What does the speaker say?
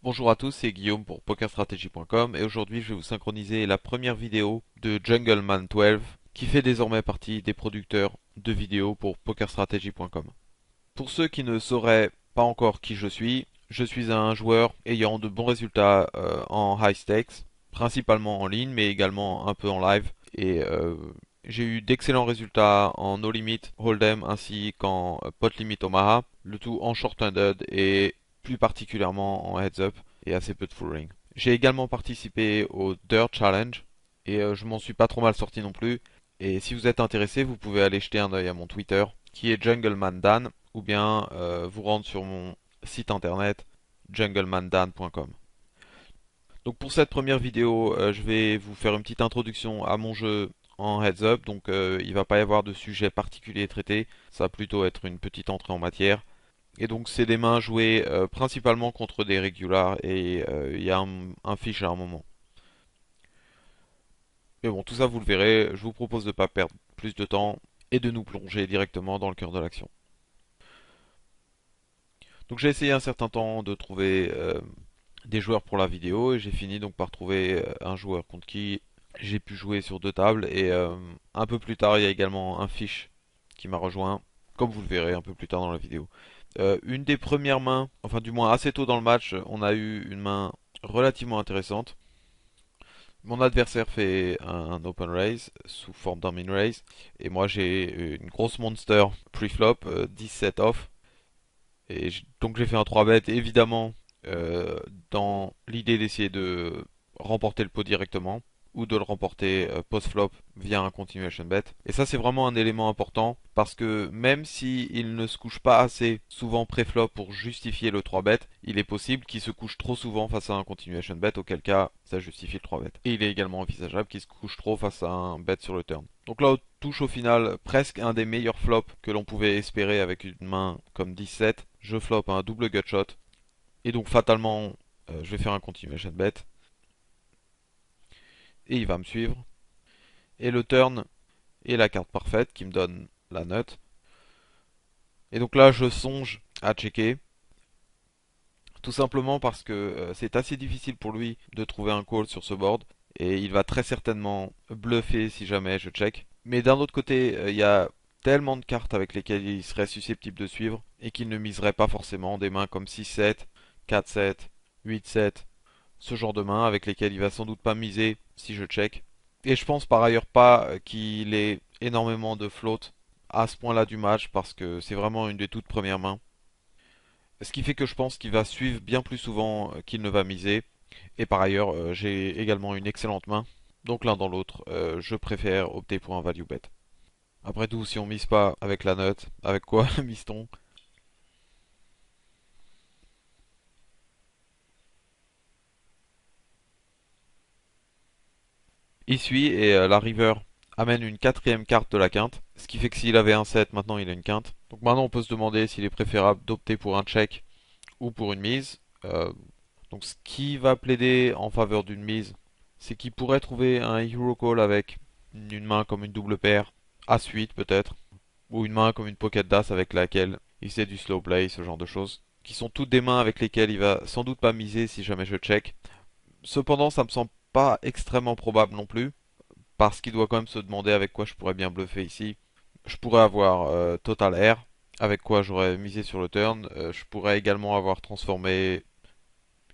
Bonjour à tous, c'est Guillaume pour PokerStrategy.com et aujourd'hui je vais vous synchroniser la première vidéo de Jungleman12 qui fait désormais partie des producteurs de vidéos pour PokerStrategy.com. Pour ceux qui ne sauraient pas encore qui je suis un joueur ayant de bons résultats en high stakes, principalement en ligne mais également un peu en live et j'ai eu d'excellents résultats en No Limit Hold'em ainsi qu'en Pot Limit Omaha, le tout en short-handed et plus particulièrement en heads-up et assez peu de full ring. J'ai également participé au Dirt Challenge et je m'en suis pas trop mal sorti non plus. Et si vous êtes intéressé, vous pouvez aller jeter un œil à mon Twitter qui est JunglemanDan ou bien vous rendre sur mon site internet junglemandan.com. Donc pour cette première vidéo, je vais vous faire une petite introduction à mon jeu en heads up. Donc il va pas y avoir de sujet particulier traité, ça va plutôt être une petite entrée en matière. Et donc c'est des mains jouées principalement contre des regulars et il y a un fiche à un moment. Mais bon, tout ça vous le verrez, je vous propose de ne pas perdre plus de temps et de nous plonger directement dans le cœur de l'action. Donc j'ai essayé un certain temps de trouver des joueurs pour la vidéo et j'ai fini donc par trouver un joueur contre qui j'ai pu jouer sur deux tables et un peu plus tard il y a également un fiche qui m'a rejoint, comme vous le verrez un peu plus tard dans la vidéo. Une des premières mains, enfin du moins assez tôt dans le match, on a eu une main relativement intéressante. Mon adversaire fait un open raise sous forme d'un min raise et moi j'ai une grosse monster pre-flop 17 off et donc j'ai fait un 3 bet évidemment dans l'idée d'essayer de remporter le pot directement ou de le remporter post-flop via un continuation bet. Et ça c'est vraiment un élément important parce que même si il ne se couche pas assez souvent pré-flop pour justifier le 3 bet, il est possible qu'il se couche trop souvent face à un continuation bet, auquel cas ça justifie le 3 bet. Et il est également envisageable qu'il se couche trop face à un bet sur le turn. Donc là on touche au final presque un des meilleurs flops que l'on pouvait espérer avec une main comme 17. Je flop un double gutshot et donc fatalement je vais faire un continuation bet et il va me suivre. Et le turn est la carte parfaite qui me donne la note. Et donc là, je songe à checker. Tout simplement parce que c'est assez difficile pour lui de trouver un call sur ce board. Et il va très certainement bluffer si jamais je check. Mais d'un autre côté, il y a tellement de cartes avec lesquelles il serait susceptible de suivre et qu'il ne miserait pas forcément des mains comme 6-7, 4-7, 8-7, ce genre de mains avec lesquelles il va sans doute pas miser si je check. Et je pense par ailleurs pas qu'il ait énormément de float à ce point-là du match parce que c'est vraiment une des toutes premières mains. Ce qui fait que je pense qu'il va suivre bien plus souvent qu'il ne va miser. Et par ailleurs, j'ai également une excellente main. Donc l'un dans l'autre, je préfère opter pour un value bet. Après tout, si on mise pas avec la note, avec quoi mise-t-on? Il suit et la river amène une quatrième carte de la quinte. Ce qui fait que s'il avait un 7, maintenant il a une quinte. Donc maintenant on peut se demander s'il est préférable d'opter pour un check ou pour une mise. Donc ce qui va plaider en faveur d'une mise, c'est qu'il pourrait trouver un hero call avec une main comme une double paire, As-8 peut-être, ou une main comme une pocket d'As avec laquelle il sait du slow play, ce genre de choses, qui sont toutes des mains avec lesquelles il va sans doute pas miser si jamais je check. Cependant, ça me semble pas extrêmement probable non plus, parce qu'il doit quand même se demander avec quoi je pourrais bien bluffer ici. Je pourrais avoir Total R, avec quoi j'aurais misé sur le turn. Je pourrais également avoir transformé